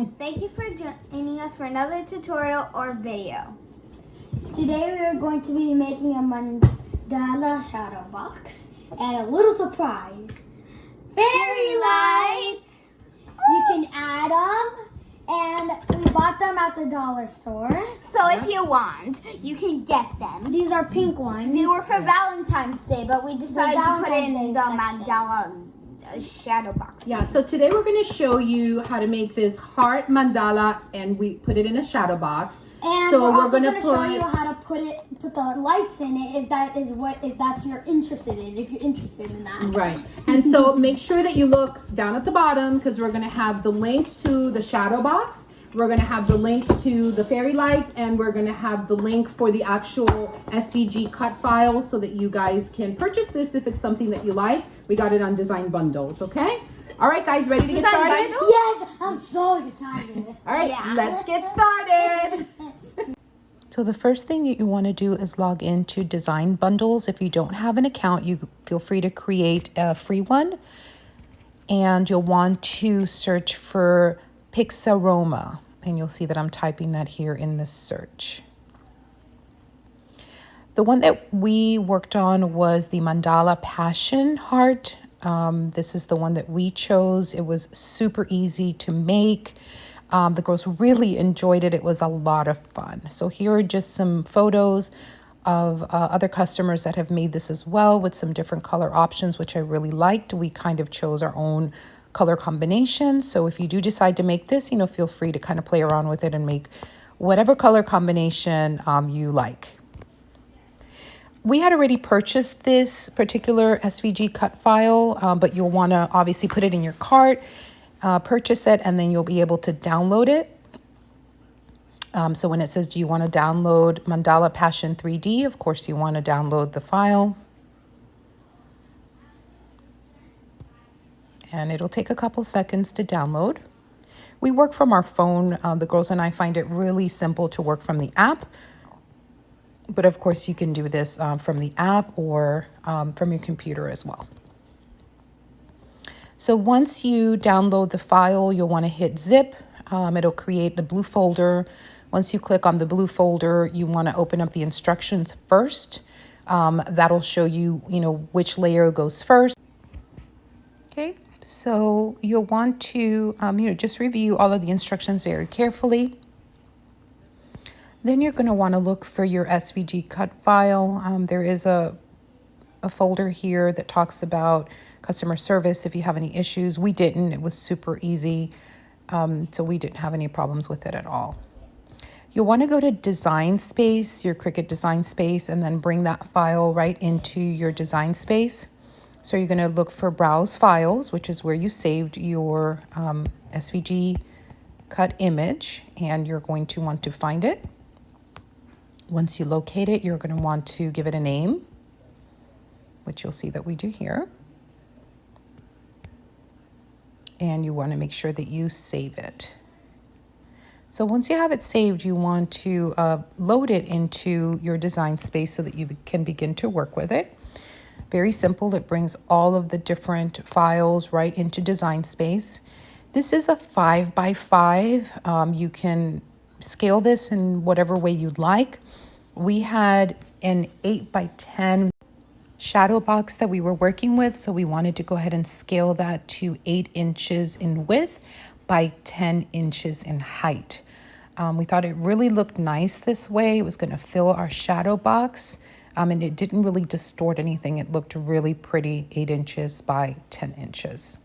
Thank you for joining us for another tutorial or video. Today we are going to be making a mandala shadow box and a little surprise. Fairy lights! You can add them, and we bought them at the dollar store. So if you want, you can get them. These are pink ones. They were for Valentine's Day, but we decided to put in the mandala shadow box. Yeah, so today we're going to show you how to make this heart mandala, and we put it in a shadow box. And so we're also going to show you how to put the lights in it if that's you're interested in, if you're interested in that. Right. And so make sure that you look down at the bottom, because we're going to have the link to the shadow box. We're going to have the link to the fairy lights, and we're going to have the link for the actual SVG cut file so that you guys can purchase this if it's something that you like. We got it on Design Bundles, okay? All right, guys, ready to get started? Yes, I'm so excited. All right, let's get started. So the first thing that you want to do is log into Design Bundles. If you don't have an account, you feel free to create a free one. And you'll want to search for Pixaroma. And you'll see that I'm typing that here in the search. The one that we worked on was the Mandala Passion Heart. This is the one that we chose. It was super easy to make. The girls really enjoyed it. It was a lot of fun. So here are just some photos of other customers that have made this as well with some different color options, which I really liked. We kind of chose our own color combination. So if you do decide to make this, feel free to kind of play around with it and make whatever color combination you like. We had already purchased this particular SVG cut file, but you'll want to obviously put it in your cart, purchase it, and then you'll be able to download it. So when it says, do you want to download Mandala Passion 3D? Of course, you want to download the file. And it'll take a couple seconds to download. We work from our phone. The girls and I find it really simple to work from the app. But of course, you can do this from the app or from your computer as well. So once you download the file, you'll want to hit zip. It'll create the blue folder. Once you click on the blue folder, you want to open up the instructions first. That'll show you, which layer goes first. Okay, so you'll want to, just review all of the instructions very carefully. Then you're going to want to look for your SVG cut file. There is a folder here that talks about customer service if you have any issues. We didn't. It was super easy, so we didn't have any problems with it at all. You'll want to go to Design Space, your Cricut Design Space, and then bring that file right into your Design Space. So you're going to look for Browse Files, which is where you saved your SVG cut image, and you're going to want to find it. Once you locate it, you're going to want to give it a name, which you'll see that we do here. And you want to make sure that you save it. So once you have it saved, you want to load it into your Design Space so that you can begin to work with it. Very simple. It brings all of the different files right into Design Space. This is a 5x5. You can scale this in whatever way you'd like. We had an 8x10 shadow box that we were working with, so we wanted to go ahead and scale that to 8 inches in width by 10 inches in height. We thought it really looked nice this way. It was going to fill our shadow box, and it didn't really distort anything. It looked really pretty, 8 inches by 10 inches.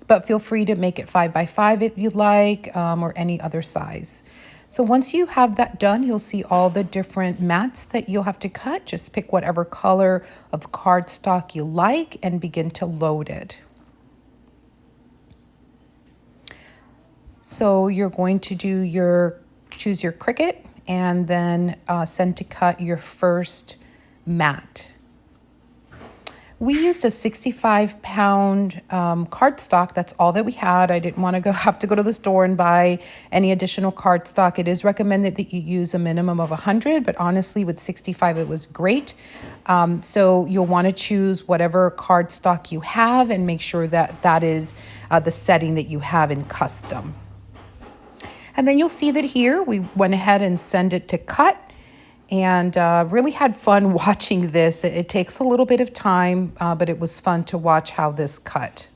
But feel free to make it 5x5 if you like, or any other size. So once you have that done, you'll see all the different mats that you'll have to cut. Just pick whatever color of cardstock you like and begin to load it. So you're going to choose your Cricut and then send to cut your first mat. We used a 65-pound cardstock. That's all that we had. I didn't want to have to go to the store and buy any additional cardstock. It is recommended that you use a minimum of 100, but honestly, with 65, it was great. So you'll want to choose whatever cardstock you have and make sure that that is the setting that you have in custom. And then you'll see that here we went ahead and sent it to cut, and really had fun watching this. It takes a little bit of time, but it was fun to watch how this cut.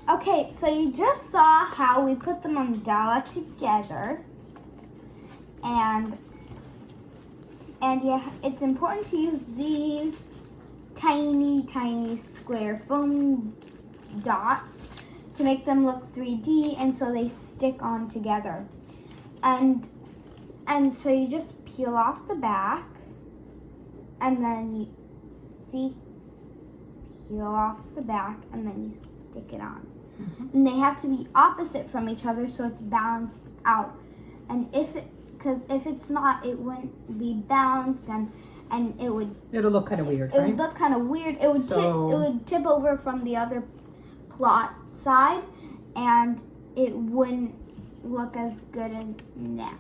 Okay, so you just saw how we put the mandala together, and yeah, it's important to use these tiny square foam dots to make them look 3D, and so they stick on together. And so you just peel off the back, and then you see, peel off the back, and then you stick it on. And they have to be opposite from each other so it's balanced out. And because if it's not, it wouldn't be balanced, and it'll look kind of weird, it right? would look kind of weird. It would tip over from the other plot side, and it wouldn't look as good as now.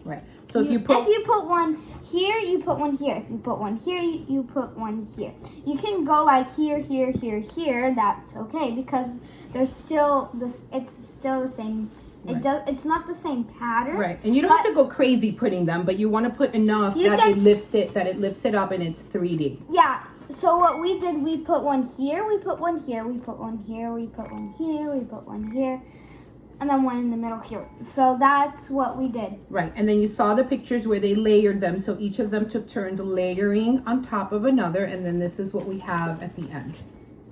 Right. So if you put one here, you put one here. If you put one here, you put one here. You can go like here, here, here, here. That's okay, because there's still this. It's still the same. Right. It's not the same pattern. Right, and you don't have to go crazy putting them, but you want to put enough that it lifts it up, and it's 3D. Yeah. So what we did, we put one here. We put one here. We put one here. We put one here. We put one here. And then one in the middle here. So that's what we did. Right, and then you saw the pictures where they layered them, so each of them took turns layering on top of another, and then this is what we have at the end.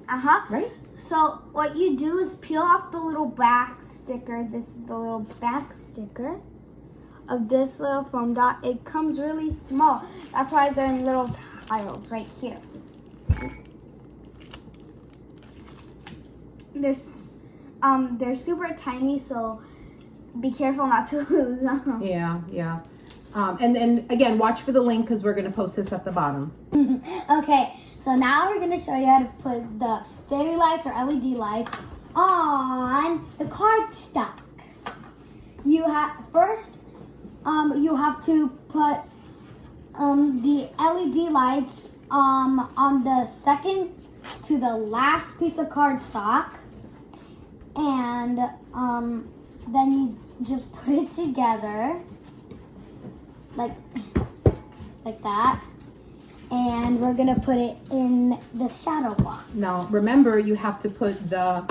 Right? So what you do is peel off the little back sticker. This is the little back sticker of this little foam dot. It comes really small. That's why they're in little tiles right here. They're super tiny, so be careful not to lose them. Yeah. And then again, watch for the link because we're gonna post this at the bottom. Okay, so now we're gonna show you how to put the fairy lights or LED lights on the cardstock. You have you have to put the LED lights on the second to the last piece of cardstock. And then you just put it together like that, and we're gonna put it in the shadow box. Now remember, you have to put the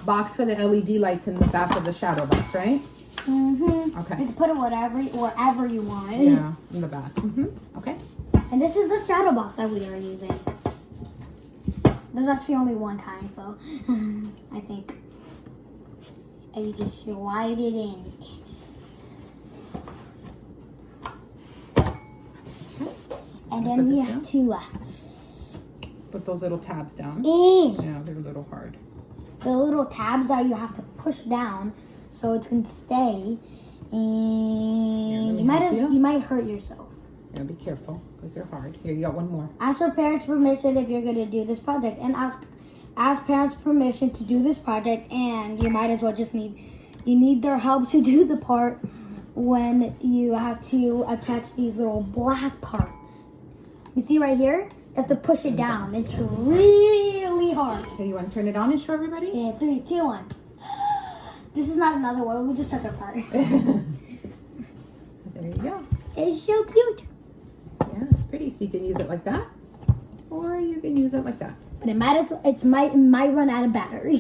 box for the LED lights in the back of the shadow box, right? Okay. You can put it wherever you want. Yeah, in the back. Okay. And this is the shadow box that we are using. There's actually only one kind, so I think. And you just slide it in. And then we have to put those little tabs down. Yeah, they're a little hard. The little tabs that you have to push down so it can stay. And you might hurt yourself. Yeah, be careful because they're hard. Here, you got one more. Ask for parents' permission if you're going to do this project, and ask parents' permission to do this project, and you might as well you need their help to do the part when you have to attach these little black parts. You see right here? You have to push it down. It's really hard. Okay, you want to turn it on and show everybody? Yeah, 3, 2, 1. This is not another one. We just took it apart. There you go. It's so cute. Yeah, it's pretty. So you can use it like that, or you can use it like that. But it might run out of battery.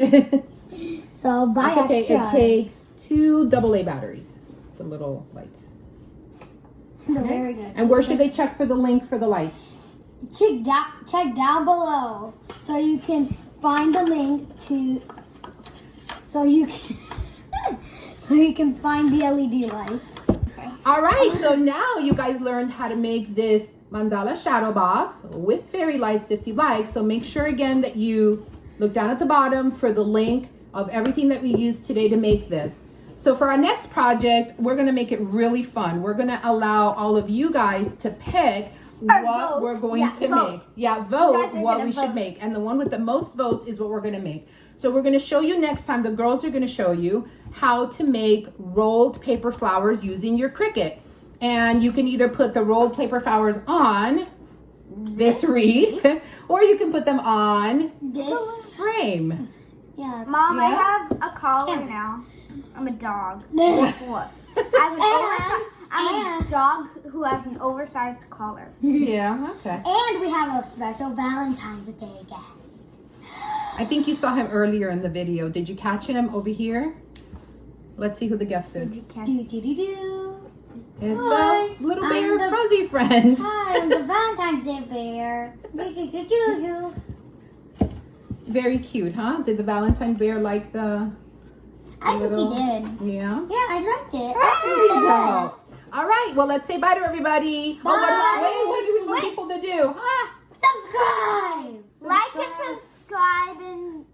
So buy That's okay. extras. It takes 2 AA batteries, the little lights. They're very good. And where should they check for the link for the lights? Check down below so you can find the link to so you can find the LED light. Okay. All right, so now you guys learned how to make this mandala shadow box with fairy lights if you like. So make sure again that you look down at the bottom for the link of everything that we used today to make this. So for our next project, we're gonna make it really fun. We're gonna allow all of you guys to pick what we're going to make. Yeah, vote what we should make. And the one with the most votes is what we're gonna make. So we're gonna show you next time, the girls are gonna show you how to make rolled paper flowers using your Cricut. And you can either put the rolled paper flowers on this wreath, or you can put them on this frame. Yeah. Mom, I have a collar now. I'm a dog. What? I'm a dog who has an oversized collar. Yeah, okay. And we have a special Valentine's Day guest. I think you saw him earlier in the video. Did you catch him over here? Let's see who the guest is. Do. It's Hi, a little I'm bear the- fuzzy friend. Hi, I'm the Valentine's Day bear. Very cute, huh? Did the Valentine bear like the I think he did. Yeah. Yeah, I liked it. There you go. All right, well, let's say bye to everybody. Bye. What do we want people to do? Subscribe. Like and subscribe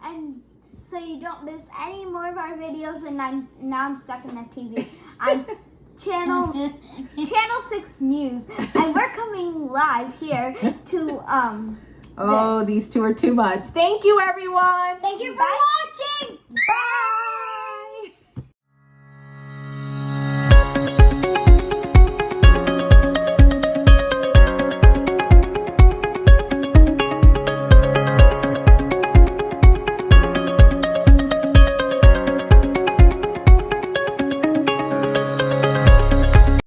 and so you don't miss any more of our videos. And now I'm stuck in that TV. I'm channel 6 News, and we're coming live here to Oh, these two are too much. Thank you, everyone. Thank you for watching.